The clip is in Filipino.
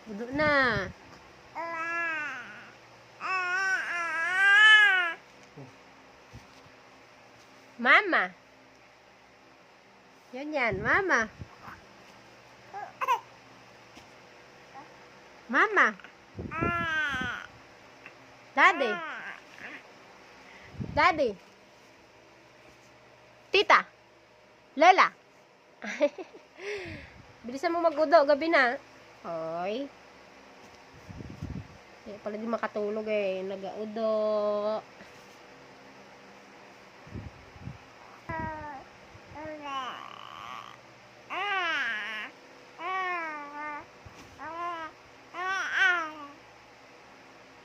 Udo na. Mama. Yan, mama. Mama. Daddy. Daddy. Tita. Lola. Bilisan mo mag-udo, gabi na. Hoy. Hindi pala di makatulog eh. Nag-udo.